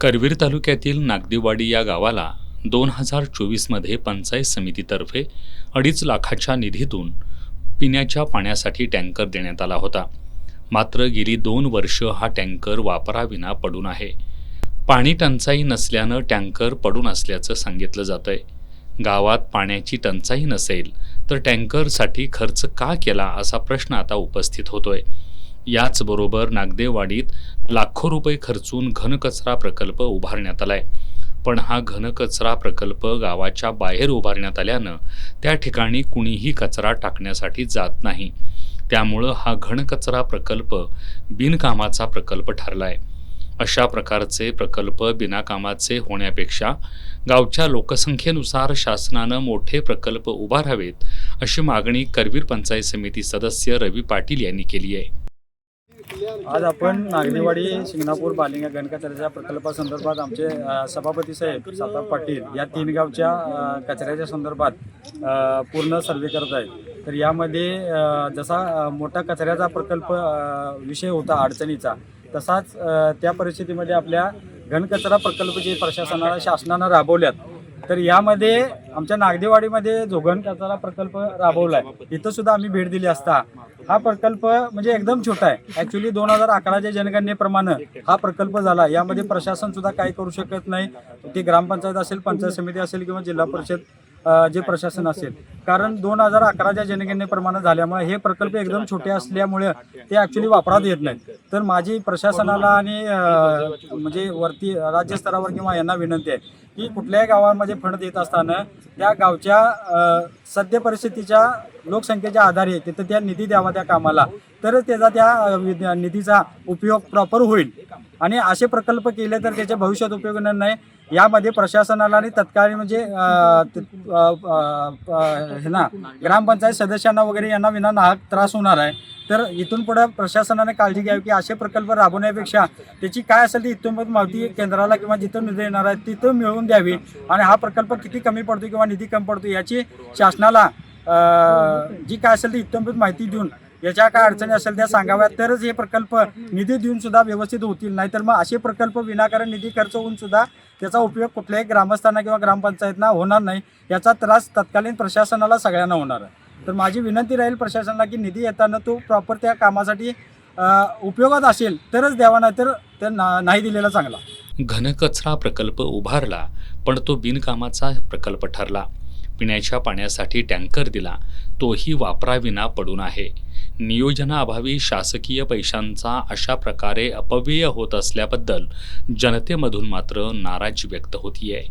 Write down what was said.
करवीर तालुक्यातील नागदेवाडी या गावाला 2024मध्ये पंचायत समितीतर्फे 2.5 लाखाच्या निधीतून पिण्याच्या पाण्यासाठी टँकर देण्यात आला होता। मात्र गेली 2 वर्ष हा टँकर वापराविना पडून आहे। पाणी टंचाई नसल्यानं टँकर पडून असल्याचं सांगितलं जातंय। गावात पाण्याची टंचाई नसेल तर टँकरसाठी खर्च का केला असा प्रश्न आता उपस्थित होतोय। याचबरोबर नागदेवाडीत लाखो रुपये खर्चून घनकचरा प्रकल्प उभारण्यात आलाय, पण हा घनकचरा प्रकल्प गावाच्या बाहेर उभारण्यात आल्यानं त्या ठिकाणी कुणीही कचरा टाकण्यासाठी जात नाही। त्यामुळे हा घनकचरा प्रकल्प बिनकामाचा प्रकल्प ठरलाय। अशा प्रकारचे प्रकल्प बिनकामाचे होण्यापेक्षा गावच्या लोकसंख्येनुसार शासनानं मोठे प्रकल्प उभारावेत अशी मागणी करवीर पंचायत समिती सदस्य रवी पाटील यांनी केली आहे। आज आपण नागदेवाडी शिंगणापूर बालिंगा घनकचऱ्याच्या प्रकल्पासंदर्भात आमचे सभापती साहेब सातार पाटील या 3 गावच्या कचऱ्याच्या संदर्भात पूर्ण सर्वे करत आहेत। तर यामध्ये जसा मोठा कचऱ्याचा प्रकल्प विषय होता अडचणीचा, तसाच त्या परिस्थितीमध्ये आपल्या घनकचरा प्रकल्प जे प्रशासनाला शासनानं राबवल्यात, तर यामध्ये आमच्या नागदेवाडीमध्ये जो घनकचरा प्रकल्प राबवला आहे इथं सुद्धा आम्ही भेट दिली असता हा प्रकल्प म्हणजे एकदम छोटा आहे। ॲक्च्युली 2011च्या जनगणनेप्रमाणे हा प्रकल्प झाला। यामध्ये प्रशासन सुद्धा काही करू शकत नाही, ती ग्रामपंचायत असेल, पंचायत समिती असेल किंवा जिल्हा परिषद जे प्रशासन असेल, कारण 2011च्या जनगणनेप्रमाणे झाल्यामुळे हे प्रकल्प एकदम छोटे असल्यामुळे ते ॲक्च्युली वापरात येत नाहीत। तर माझी प्रशासनाला आणि म्हणजे वरती राज्यस्तरावर किंवा यांना विनंती आहे की कुठल्याही गावामध्ये फंड देत असताना त्या गावच्या सद्य परिस्थितीच्या लोकसंख्येच्या आधारे तिथं त्या निधी द्यावा त्या कामाला, तरच त्याचा त्या निधीचा उपयोग प्रॉपर होईल। आणि असे प्रकल्प केले तर त्याच्या भविष्यात उपयोग होणार नाही। यामध्ये प्रशासनाला आणि तत्काळ म्हणजे हे ना ग्रामपंचायत सदस्यांना वगैरे यांना विना नाहक त्रास होणार आहे। तर इथून पुढे प्रशासनाने काळजी घ्यावी की असे प्रकल्प राबवण्यापेक्षा त्याची काय असेल ती इथून माहिती केंद्राला किंवा जिथं निधी येणार आहे तिथं मिळवून द्यावी आणि हा प्रकल्प किती कमी पडतो किंवा निधी कमी पडतो याची शासनाला जी काय असेल ती इथून माहिती देऊन याच्या काय अडचणी असेल त्या सांगाव्यात, तरच हे प्रकल्प निधी देऊन सुद्धा व्यवस्थित होतील। नाहीतर मग असे प्रकल्प विनाकारण निधी खर्च होऊन सुद्धा त्याचा उपयोग कुठल्याही ग्रामस्थांना किंवा ग्रामपंचायतना होणार नाही। याचा त्रास तत्कालीन प्रशासनाला सगळ्यांना होणार आहे। तर माझी विनंती राहील प्रशासनाला की निधी येताना तो प्रॉपर त्या कामासाठी उपयोगात असेल तरच द्यावा, नाहीतर नाही दिलेला चांगला। घनकचरा प्रकल्प उभारला पण तो बिनकामाचा प्रकल्प ठरला। पिण्याच्या पाण्यासाठी टँकर दिला, तोही वापराविना पडून आहे। नियोजनाअभावी शासकीय पैशांचा अशा प्रकारे अपव्यय होत असल्याबद्दल जनतेमधून मात्र नाराजी व्यक्त होतीये।